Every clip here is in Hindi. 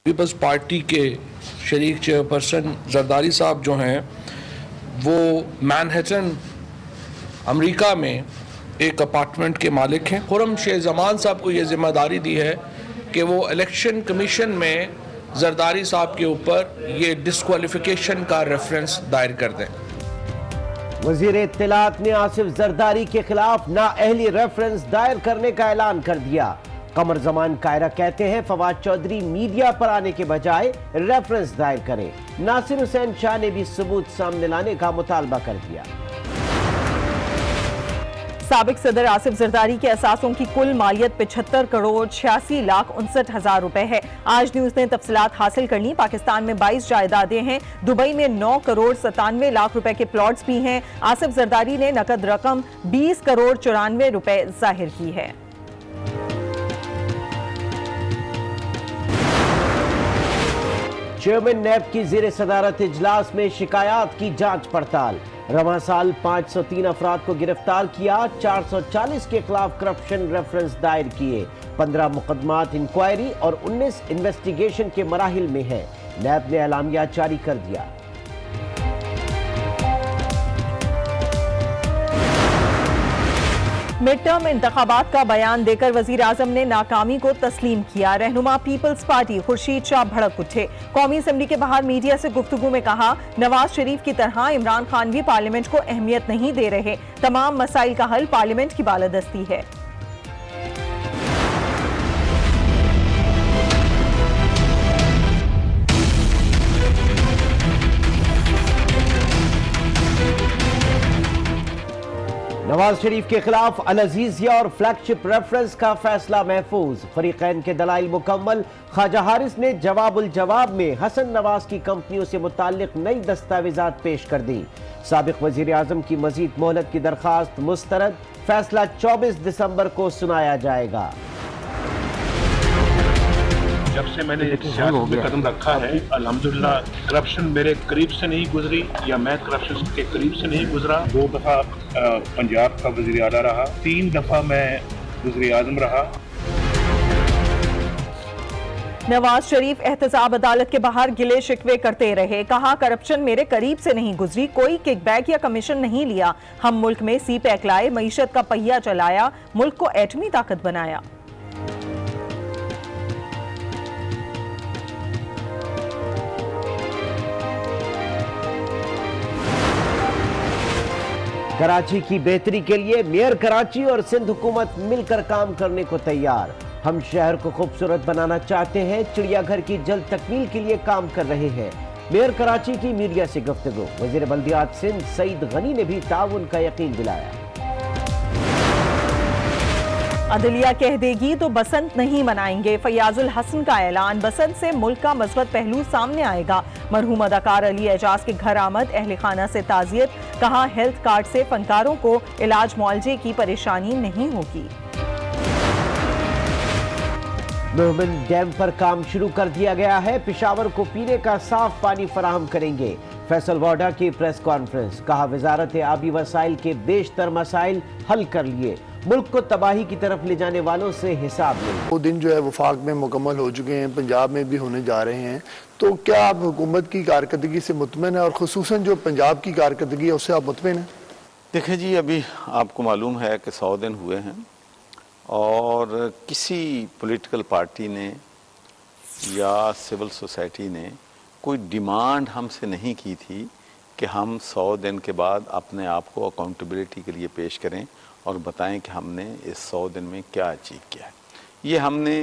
पीपल्स पार्टी के शरीक चेयरपर्सन जरदारी साहब जो हैं वो मैनहट्टन अमेरिका में एक अपार्टमेंट के मालिक हैं। खुर्रम शेख जमान साहब को ये जिम्मेदारी दी है कि वो इलेक्शन कमीशन में जरदारी साहब के ऊपर ये डिस्क्वालिफिकेशन का रेफरेंस दायर कर दें। वजीर इत्तलात ने आसिफ जरदारी के खिलाफ नाअहली रेफरेंस दायर करने का ऐलान कर दिया। कमर जमान कायरा कहते हैं फवाद चौधरी मीडिया पर आने के बजाय रेफरेंस दायर करें। नासिर हुसैन शाह ने भी सबूत सामने लाने का मुतालबा कर दिया। साबिक सदर आसिफ जरदारी के असासों की कुल मालियत 75 करोड़ 86 लाख 59 हजार रुपए है। आज न्यूज ने तफसीलात हासिल कर ली। पाकिस्तान में 22 जायदादें हैं। दुबई में 9 करोड़ 97 लाख रुपए के प्लॉट्स भी हैं। आसिफ जरदारी ने नकद रकम 20 करोड़ 94 रुपए जाहिर की है। चेयरमैन नैब की ज़ेर सदारत इजलास में शिकायत की जांच पड़ताल। रवां साल 503 अफराद को गिरफ्तार किया। 440 के खिलाफ करप्शन रेफरेंस दायर किए। 15 मुकदमात इंक्वायरी और 19 इन्वेस्टिगेशन के मराहिल में है। नैब ने एलामिया जारी कर दिया। मिड टर्म इंतखाबात का बयान देकर वजीर आजम ने नाकामी को तस्लीम किया। रहनुमा पीपल्स पार्टी खुर्शीद शाह भड़क उठे। कौमी असम्बली के बाहर मीडिया से गुफ्तगू में कहा, नवाज शरीफ की तरह इमरान खान भी पार्लियामेंट को अहमियत नहीं दे रहे। तमाम मसाइल का हल पार्लियामेंट की बालादस्ती है। नवाज शरीफ के खिलाफ अल अजीजिया और फ्लैगशिप रेफरेंस का फैसला महफूज। फरीकैन के दलाइल मुकम्मल। ख्वाजा हारिस ने जवाबुल जवाब में हसन नवाज की कंपनियों से मुताल्लिक नई दस्तावेजात पेश कर दी। साबिक वजीर आजम की मजीद मोहलत की दरखास्त मुस्तरद। फैसला 24 दिसंबर को सुनाया जाएगा। जब से मैंने सियासत में कदम रखा है अल्हम्दुलिल्लाह करप्शन मेरे करीब से नहीं गुजरी या मैं करप्शन के करीब से नहीं गुजरा। 2 दफा पंजाब का वजीर आला रहा, 3 दफा मैं वजीर आजम रहा। नवाज शरीफ एहतसाब अदालत के बाहर गिले शिकवे करते रहे। कहा, करप्शन मेरे करीब से नहीं गुजरी, कोई किकबैक या कमीशन नहीं लिया। हम मुल्क में सी पैक लाए, मईशत का पहिया चलाया, मुल्क को एटमी ताकत बनाया। कराची की बेहतरी के लिए मेयर कराची और सिंध हुकूमत मिलकर काम करने को तैयार। हम शहर को खूबसूरत बनाना चाहते हैं, चिड़ियाघर की जल्द तकमील के लिए काम कर रहे हैं। मेयर कराची की मीडिया से गुफ्तगू। वजीर बल्दियात सिंध सईद गनी ने भी ताउन का यकीन दिलाया। अदलिया कह देगी तो बसंत नहीं मनाएंगे। फयाजुल हसन का ऐलान। बसंत से मुल्क का मस्बत पहलू सामने आएगा। मरहूम अदाकार अली एजाज के घर आमद। अहले खाना से ताजियत। कहा, हेल्थ कार्ड से फनकारों को इलाज मुआवजे की परेशानी नहीं होगी। मोहम्मद डैम पर काम शुरू कर दिया गया है। पेशावर को पीने का साफ पानी फराहम करेंगे। फैसल वाडा की प्रेस कॉन्फ्रेंस। कहा, वजारत आबी वसाइल के बेशतर मसाइल हल कर लिए। मुल्क को तबाही की तरफ ले जाने वालों से हिसाब लें। वो दिन जो है वफाक में मुकम्मल हो चुके हैं, पंजाब में भी होने जा रहे हैं। तो क्या आप हुकूमत की कारकर्दगी से मुतमिन है और खुसूसन जो पंजाब की कारकर्दगी है उससे आप मुतमिन हैं? देखिए जी, अभी आपको मालूम है कि 100 दिन हुए हैं और किसी पॉलिटिकल पार्टी ने या सिविल सोसाइटी ने कोई डिमांड हमसे नहीं की थी कि हम 100 दिन के बाद अपने आप को अकाउंटेबिलिटी के लिए पेश करें और बताएं कि हमने इस 100 दिन में क्या अचीव किया है। ये हमने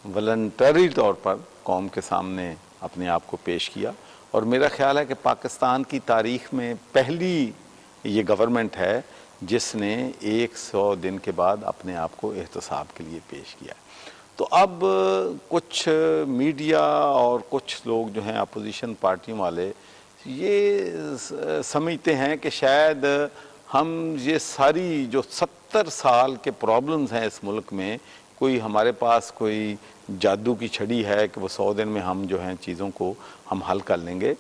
वॉलंटरी तौर पर कौम के सामने अपने आप को पेश किया और मेरा ख्याल है कि पाकिस्तान की तारीख़ में पहली ये गवर्नमेंट है जिसने 100 दिन के बाद अपने आप को एहतसाब के लिए पेश किया। तो अब कुछ मीडिया और कुछ लोग जो हैं अपोजिशन पार्टियों वाले ये समझते हैं कि शायद हम ये सारी जो 70 साल के प्रॉब्लम्स हैं इस मुल्क में, कोई हमारे पास कोई जादू की छड़ी है कि वो 100 दिन में हम जो हैं चीज़ों को हम हल कर लेंगे।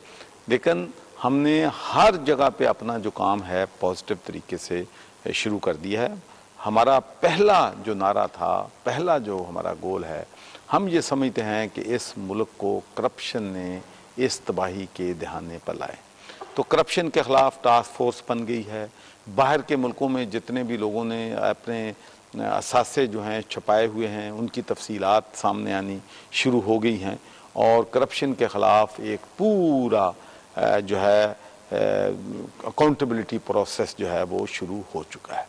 लेकिन हमने हर जगह पे अपना जो काम है पॉजिटिव तरीके से शुरू कर दिया है। हमारा पहला जो नारा था, पहला जो हमारा गोल है हम ये समझते हैं कि इस मुल्क को करप्शन ने इस तबाही के दहाने पर लाए। तो करप्शन के ख़िलाफ़ टास्क फोर्स बन गई है। बाहर के मुल्कों में जितने भी लोगों ने अपने असासे जो हैं छुपाए हुए हैं, उनकी तफसीलात सामने आनी शुरू हो गई हैं और करप्शन के ख़िलाफ़ एक पूरा जो है अकाउंटेबिलिटी प्रोसेस जो है वो शुरू हो चुका है।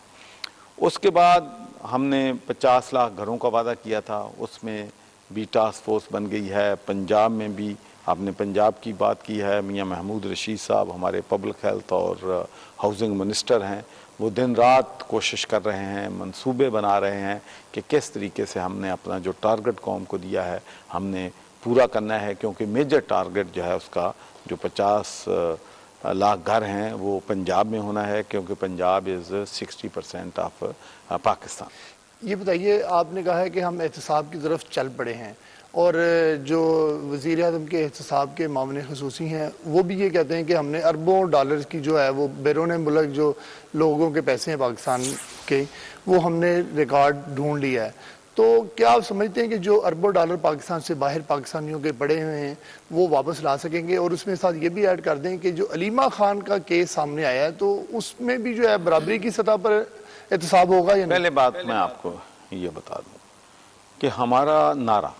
उसके बाद हमने 50 लाख घरों का वादा किया था, उसमें भी टास्क फोर्स बन गई है। पंजाब में भी आपने पंजाब की बात की है, मियां महमूद रशीद साहब हमारे पब्लिक हेल्थ और हाउसिंग मिनिस्टर हैं, वो दिन रात कोशिश कर रहे हैं, मंसूबे बना रहे हैं कि किस तरीके से हमने अपना जो टारगेट कौम को दिया है हमने पूरा करना है, क्योंकि मेजर टारगेट जो है उसका जो 50 लाख घर हैं वो पंजाब में होना है, क्योंकि पंजाब इज़ 60% ऑफ पाकिस्तान। ये बताइए, आपने कहा है कि हम एहतसाब की तरफ चल पड़े हैं और जो वज़ीर आज़म के एहतसाब के मामले ख़ुसूसी हैं वो भी ये कहते हैं कि हमने अरबों डॉलर्स की जो है वो बैरून मुल्क जो लोगों के पैसे हैं पाकिस्तान के, वो हमने रिकॉर्ड ढूंढ लिया है। तो क्या आप समझते हैं कि जो अरबों डॉलर पाकिस्तान से बाहर पाकिस्तानियों के पड़े हुए हैं वो वापस ला सकेंगे? और उसमें साथ ये भी ऐड कर दें कि जो अलीमा खान का केस सामने आया है तो उसमें भी जो है बराबरी की सतह पर एहतसाब होगा या नहीं? पहले बात मैं आपको ये बता दूं कि हमारा नारा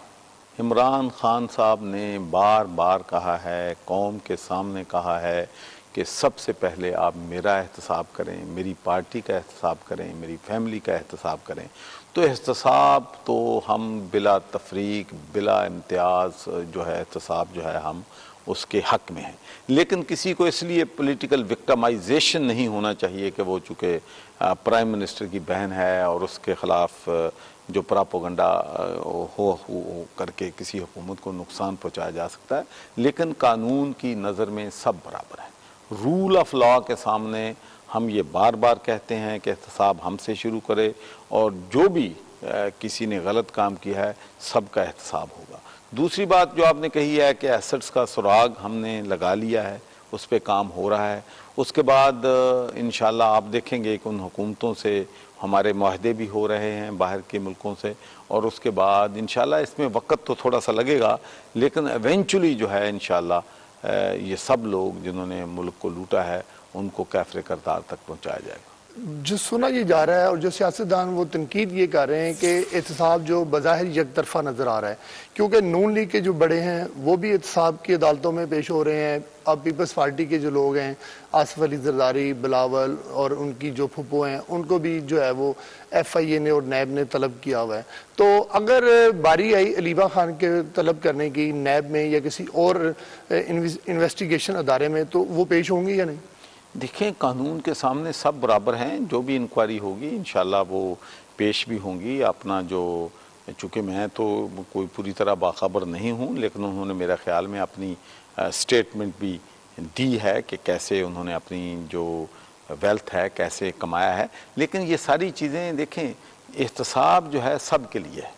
इमरान खान साहब ने बार बार कहा है, कौम के सामने कहा है कि सबसे पहले आप मेरा एहतसाब करें, मेरी पार्टी का एहतसाब करें, मेरी फैमिली का एहतसाब करें। तो एहतसाब तो हम बिला तफरीक बिला इम्तियाज़ जो है एहतसाब जो है हम उसके हक़ में हैं, लेकिन किसी को इसलिए पॉलिटिकल विक्टिमाइजेशन नहीं होना चाहिए कि वो चूँकि प्राइम मिनिस्टर की बहन है और उसके ख़िलाफ़ जो प्रोपेगेंडा हो करके किसी हुकूमत को नुकसान पहुँचाया जा सकता है। लेकिन कानून की नज़र में सब बराबर हैं, रूल ऑफ लॉ के सामने हम ये बार बार कहते हैं कि एहतसाब हमसे शुरू करे और जो भी किसी ने गलत काम किया है सबका एहतसाब होगा। दूसरी बात जो आपने कही है कि एसेट्स का सुराग हमने लगा लिया है, उस पर काम हो रहा है। उसके बाद इंशाल्लाह आप देखेंगे कि उन हुकूमतों से हमारे मुआहदे भी हो रहे हैं बाहर के मुल्कों से, और उसके बाद इंशाल्लाह इसमें वक्त तो थोड़ा सा लगेगा, लेकिन एवेंचुअली जो है इंशाल्लाह ये सब लोग जिन्होंने मुल्क को लूटा है उनको कैफ़रे करतार तक पहुँचाया जाएगा। जो सुना ये जा रहा है और जो सियासतदान वो तनकीद ये कर रहे हैं कि एहतसाब जो बज़ाहिर यकतरफा नज़र आ रहा है, क्योंकि नून लीग के जो बड़े हैं वो भी एहतसाब की अदालतों में पेश हो रहे हैं। अब पीपल्स पार्टी के जो लोग हैं आसिफ अली जरदारी, बिलावल और उनकी जो फुप्पो हैं उनको भी जो है वो FIA ने और नैब ने तलब किया हुआ है। तो अगर बारी आई अलीमा खान के तलब करने की नैब में या किसी और इन्वेस्टिगेशन अदारे में, तो वो पेश होंगी या नहीं? देखें, कानून के सामने सब बराबर हैं, जो भी इंक्वायरी होगी इंशाल्लाह वो पेश भी होंगी। अपना जो चूँकि मैं तो कोई पूरी तरह बाखबर नहीं हूँ, लेकिन उन्होंने मेरा ख्याल में अपनी स्टेटमेंट भी दी है कि कैसे उन्होंने अपनी जो वेल्थ है कैसे कमाया है। लेकिन ये सारी चीज़ें देखें, एहतसाब जो है सब के लिए है।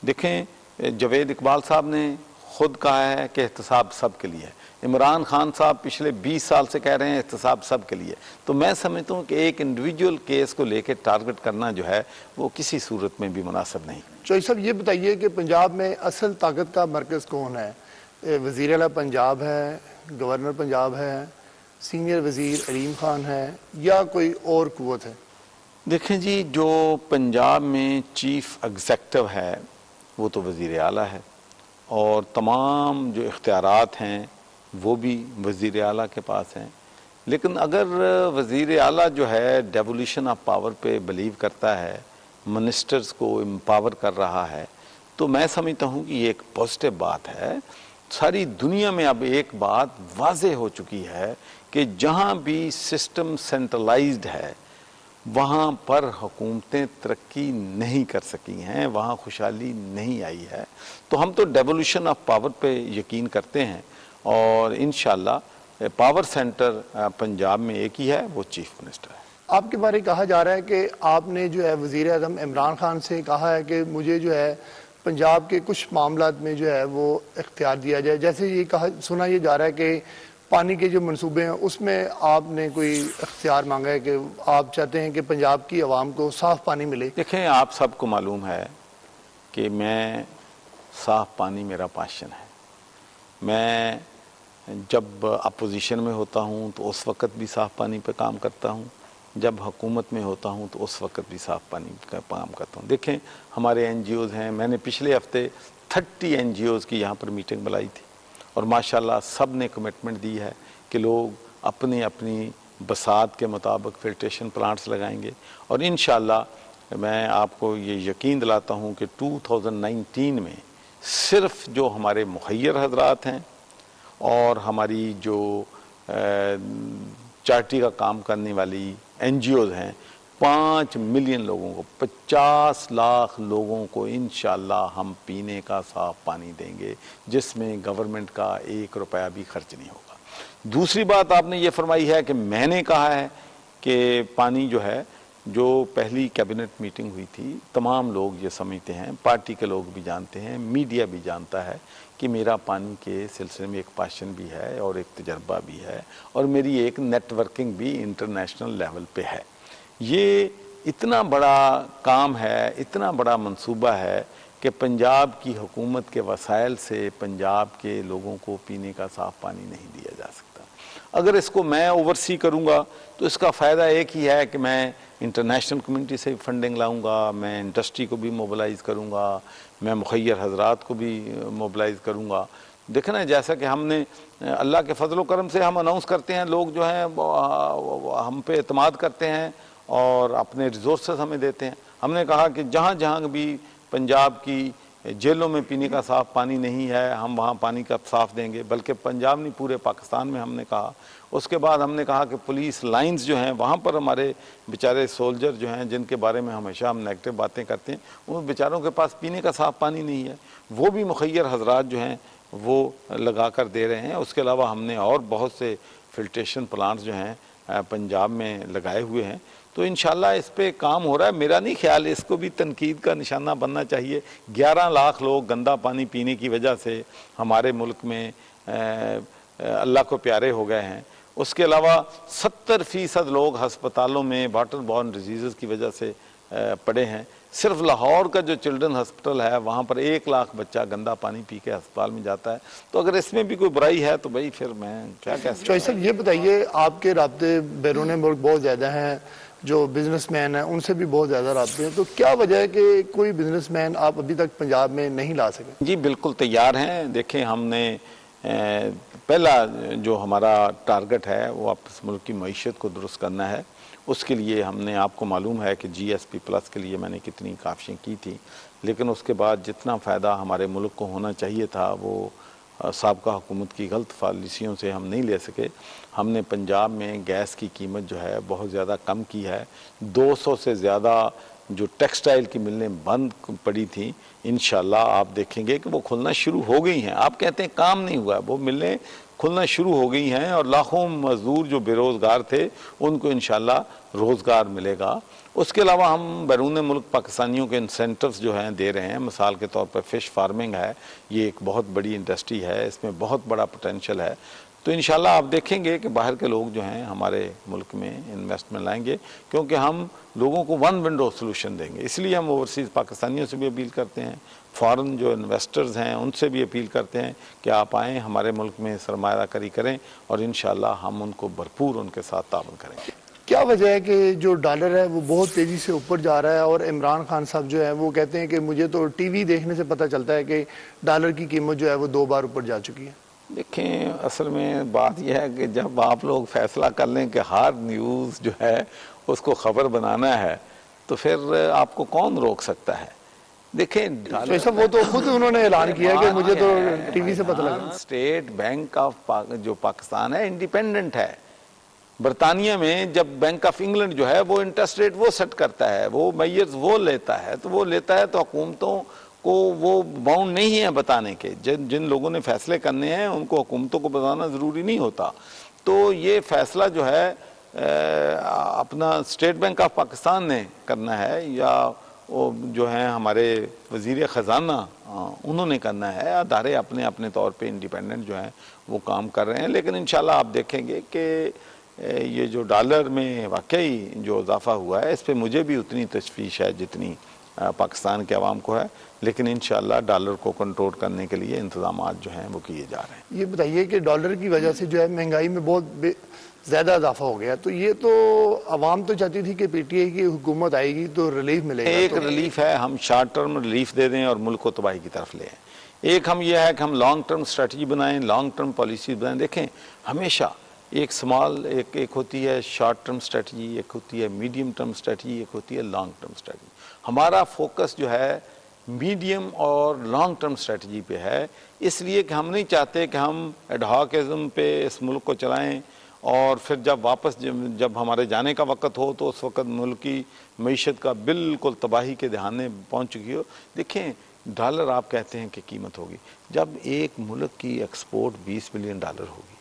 देखें, जावेद इकबाल साहब ने खुद कहा है कि एहतसाब सब के लिए है। इमरान खान साहब पिछले 20 साल से कह रहे हैं एहतसाब सब के लिए। तो मैं समझता हूँ कि एक इंडिविजुअल केस को लेकर टारगेट करना जो है वो किसी सूरत में भी मुनासिब नहीं। चौधरी साहब, ये बताइए कि पंजाब में असल ताकत का मरकज़ कौन है? वज़ीर आला पंजाब है, गवर्नर पंजाब है, सीनियर वज़ीर अलीम खान है, या कोई और कुव्वत है? देखें जी, जो पंजाब में चीफ एग्जेक्टिव है वो तो वज़ीर आला है, और तमाम जो इख्तियारात हैं वो भी वज़ीर आला के पास हैं। लेकिन अगर वज़ीर आला जो है डेवोल्यूशन ऑफ पावर पे बिलीव करता है, मिनिस्टर्स को एम्पावर कर रहा है, तो मैं समझता हूँ कि ये एक पॉजिटिव बात है। सारी दुनिया में अब एक बात वाज़े हो चुकी है कि जहाँ भी सिस्टम सेंट्रलाइज्ड है वहाँ पर हुकूमतें तरक्की नहीं कर सकी हैं, वहाँ खुशहाली नहीं आई है। तो हम तो डेवोल्यूशन ऑफ पावर पे यकीन करते हैं, और इंशाल्लाह पावर सेंटर पंजाब में एक ही है, वो चीफ मिनिस्टर है। आपके बारे में कहा जा रहा है कि आपने जो है वज़ीर आज़म इमरान खान से कहा है कि मुझे जो है पंजाब के कुछ मामलात में जो है वो इख्तियार दिया जाए। जैसे ये कहा सुना ये जा रहा है कि पानी के जो मंसूबे हैं उसमें आपने कोई इख्तियार मांगा है कि आप चाहते हैं कि पंजाब की आवाम को साफ़ पानी मिले। देखें, आप सबको मालूम है कि मैं साफ़ पानी मेरा पैशन है। मैं जब अपोजिशन में होता हूँ तो उस वक़्त भी साफ़ पानी पे काम करता हूँ, जब हुकूमत में होता हूँ तो उस वक़्त भी साफ़ पानी का काम करता हूँ। देखें हमारे NGOs हैं, मैंने पिछले हफ्ते 30 NGOs की यहाँ पर मीटिंग बुलाई थी और माशाल्लाह सब ने कमिटमेंट दी है कि लोग अपनी अपनी बसात के मुताबिक फिल्ट्रेशन प्लांट्स लगाएंगे और इंशाअल्लाह मैं आपको ये यकीन दिलाता हूँ कि 2019 में सिर्फ जो हमारे मुखय्यर हजरात हैं और हमारी जो चैरिटी का काम करने वाली NGOs हैं 5 मिलियन लोगों को 50 लाख लोगों को इंशाअल्लाह हम पीने का साफ़ पानी देंगे जिसमें गवर्नमेंट का 1 रुपया भी खर्च नहीं होगा। दूसरी बात आपने ये फरमाई है कि मैंने कहा है कि पानी जो है, जो पहली कैबिनेट मीटिंग हुई थी, तमाम लोग ये समझते हैं, पार्टी के लोग भी जानते हैं, मीडिया भी जानता है कि मेरा पानी के सिलसिले में एक पैशन भी है और एक तजर्बा भी है और मेरी एक नेटवर्किंग भी इंटरनेशनल लेवल पे है। ये इतना बड़ा काम है, इतना बड़ा मंसूबा है कि पंजाब की हुकूमत के वसाइल से पंजाब के लोगों को पीने का साफ़ पानी नहीं दिया जा सकता। अगर इसको मैं ओवरसी करूँगा तो इसका फ़ायदा एक ही है कि मैं इंटरनेशनल कम्युनिटी से फंडिंग लाऊंगा, मैं इंडस्ट्री को भी मोबिलाइज़ करूँगा, मैं मुखय्यर हजरात को भी मोबिलाइज़ करूँगा। देखें ना, जैसा कि हमने अल्लाह के फजल करम से हम अनाउंस करते हैं, लोग जो हैं हम पे एतमाद करते हैं और अपने रिसोर्सेज हमें देते हैं। हमने कहा कि जहाँ जहाँ भी पंजाब की जेलों में पीने का साफ़ पानी नहीं है हम वहाँ पानी का साफ़ देंगे, बल्कि पंजाब नहीं पूरे पाकिस्तान में हमने कहा। उसके बाद हमने कहा कि पुलिस लाइंस जो हैं वहाँ पर हमारे बेचारे सोल्जर जो हैं जिनके बारे में हमेशा हम नेगेटिव बातें करते हैं, उन बेचारों के पास पीने का साफ़ पानी नहीं है, वो भी मुखय्यर हजरात जो हैं वो लगा कर दे रहे हैं। उसके अलावा हमने और बहुत से फिल्ट्रेशन प्लांट्स जो हैं पंजाब में लगाए हुए हैं। तो इंशाल्लाह इस पे काम हो रहा है। मेरा नहीं ख्याल इसको भी तनकीद का निशाना बनना चाहिए। 11 लाख लोग गंदा पानी पीने की वजह से हमारे मुल्क में अल्लाह को प्यारे हो गए हैं। उसके अलावा 70% लोग हस्पतालों में वाटर बॉर्न डिजीज़ की वजह से पड़े हैं। सिर्फ लाहौर का जो चिल्ड्रन हॉस्पिटल है वहाँ पर 1 लाख बच्चा गंदा पानी पी के अस्पताल में जाता है। तो अगर इसमें भी कोई बुराई है तो भाई फिर मैं क्या कह सकता हूँ। साहब ये बताइए, आपके राब्ते बैरून मुल्क बहुत ज़्यादा हैं, जो बिजनेसमैन हैं उनसे भी बहुत ज़्यादा राब्ते हैं, तो क्या वजह है कि कोई बिजनेसमैन आप अभी तक पंजाब में नहीं ला सके? जी बिल्कुल तैयार हैं। देखें हमने पहला जो हमारा टारगेट है वो इस मुल्क की मईशत को दुरुस्त करना है। उसके लिए हमने, आपको मालूम है कि GSP प्लस के लिए मैंने कितनी काविशें की थी, लेकिन उसके बाद जितना फ़ायदा हमारे मुल्क को होना चाहिए था वो साबका हुकूमत की गलत पॉलिसियों से हम नहीं ले सके। हमने पंजाब में गैस की कीमत जो है बहुत ज़्यादा कम की है। 200 से ज़्यादा जो टेक्सटाइल की मिलें बंद पड़ी थी, इंशाल्लाह आप देखेंगे कि वो खुलना शुरू हो गई हैं। आप कहते हैं काम नहीं हुआ, वो मिलें खुलना शुरू हो गई हैं और लाखों मज़दूर जो बेरोज़गार थे उनको इंशाल्लाह रोज़गार मिलेगा। उसके अलावा हम बैरून मुल्क पाकिस्तानियों के इंसेंटिव्स जो हैं दे रहे हैं। मिसाल के तौर पर फ़िश फार्मिंग है, ये एक बहुत बड़ी इंडस्ट्री है, इसमें बहुत बड़ा पोटेंशियल है। तो इंशाल्लाह आप देखेंगे कि बाहर के लोग जो हैं हमारे मुल्क में इन्वेस्टमेंट लाएंगे, क्योंकि हम लोगों को वन विंडो सोल्यूशन देंगे। इसलिए हम ओवरसीज़ पाकिस्तानियों से भी अपील करते हैं, फ़ॉरेन जो इन्वेस्टर्स हैं उनसे भी अपील करते हैं कि आप आएँ हमारे मुल्क में सरमायाकारी करें और इंशाल्लाह हम उनको भरपूर उनके साथ ताउन करेंगे। क्या वजह है कि जो डॉलर है वो बहुत तेज़ी से ऊपर जा रहा है और इमरान खान साहब जो है वो कहते हैं कि मुझे तो टीवी देखने से पता चलता है कि डॉलर की कीमत जो है वो 2 बार ऊपर जा चुकी है? देखें, असल में बात यह है कि जब आप लोग फैसला कर लें कि हर न्यूज़ जो है उसको ख़बर बनाना है तो फिर आपको कौन रोक सकता है। देखें तो वो तो खुद उन्होंने ऐलान किया कि मुझे तो टीवी से पता लगा। स्टेट बैंक ऑफ जो पाकिस्तान है इंडिपेंडेंट है। बरतानिया में जब बैंक ऑफ इंग्लैंड जो है वो इंटरेस्ट रेट वो सेट करता है, वो मेयर्स वो लेता है, तो वो लेता है तो हुकूमतों को वो बाउंड नहीं है बताने के। जिन लोगों ने फैसले करने हैं उनको हुकूमतों को बताना ज़रूरी नहीं होता। तो ये फैसला जो है अपना स्टेट बैंक ऑफ पाकिस्तान ने करना है या वो जो है हमारे वज़ीर ख़जाना उन्होंने करना है। अदारे अपने अपने तौर पे इंडिपेंडेंट जो हैं वो काम कर रहे हैं। लेकिन इंशाल्लाह आप देखेंगे कि ये जो डॉलर में वाकई जो इजाफा हुआ है इस पर मुझे भी उतनी तशवीश है जितनी पाकिस्तान के अवाम को है, लेकिन इंशाअल्लाह डॉलर को कंट्रोल करने के लिए इंतजाम जो हैं वो किए जा रहे हैं। ये बताइए कि डॉलर की वजह से जो है महंगाई में बहुत ज़्यादा इजाफा हो गया, तो ये तो अवाम तो चाहती थी कि पीटीआई की हुकूमत आएगी तो रिलीफ मिलेगा। एक रिलीफ है, हम शॉर्ट टर्म रिलीफ दे दें और मुल्क को तबाही की तरफ ले आएं। एक हम ये है कि हम लॉन्ग टर्म स्ट्रेटजी बनाएं, लॉन्ग टर्म पॉलिसी बनाएं। देखें, हमेशा एक स्मॉल एक होती है शॉर्ट टर्म स्ट्रेटजी, एक होती है मीडियम टर्म स्ट्रेटजी, एक होती है लॉन्ग टर्म स्ट्रेटजी। हमारा फोकस जो है मीडियम और लॉन्ग टर्म स्ट्रेटजी पे है, इसलिए कि हम नहीं चाहते कि हम एडहॉकिज्म पे इस मुल्क को चलाएं और फिर जब वापस जब हमारे जाने का वक्त हो तो उस वक्त मुल्क की मईशत का बिल्कुल तबाही के दहाने पहुंच चुकी हो। देखें, डॉलर आप कहते हैं कि कीमत होगी, जब एक मुल्क की एक्सपोर्ट 20 बिलियन डॉलर होगी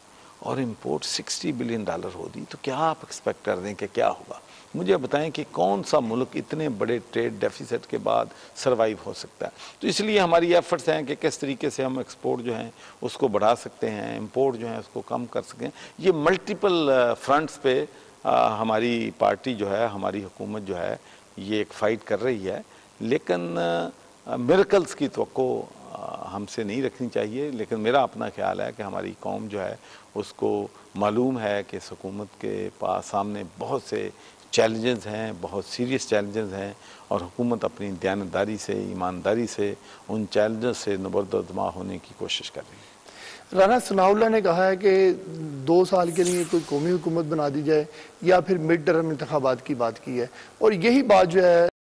और इंपोर्ट 60 बिलियन डॉलर होगी, तो क्या आप एक्सपेक्ट कर दें कि क्या होगा? मुझे बताएं कि कौन सा मुल्क इतने बड़े ट्रेड डेफिसिट के बाद सर्वाइव हो सकता है। तो इसलिए हमारी एफर्ट्स हैं कि किस तरीके से हम एक्सपोर्ट जो हैं उसको बढ़ा सकते हैं, इंपोर्ट जो है उसको कम कर सकें। ये मल्टीपल फ्रंट्स पे हमारी पार्टी जो है, हमारी हुकूमत जो है, ये एक फ़ाइट कर रही है, लेकिन मिरेकल्स की तवक्को हमसे नहीं रखनी चाहिए। लेकिन मेरा अपना ख्याल है कि हमारी कौम जो है उसको मालूम है कि इस हुकूमत के पास सामने बहुत से चैलेंजेस हैं, बहुत सीरियस चैलेंजेस हैं, और हुकूमत अपनी दयानतदारी से, ईमानदारी से उन चैलेंजेस से नबरदमा होने की कोशिश कर रही है। राना सनाउल्लाह ने कहा है कि 2 साल के लिए कोई कौमी हुकूमत बना दी जाए या फिर मिड टर्म इंतखाबात की बात की है, और यही बात जो है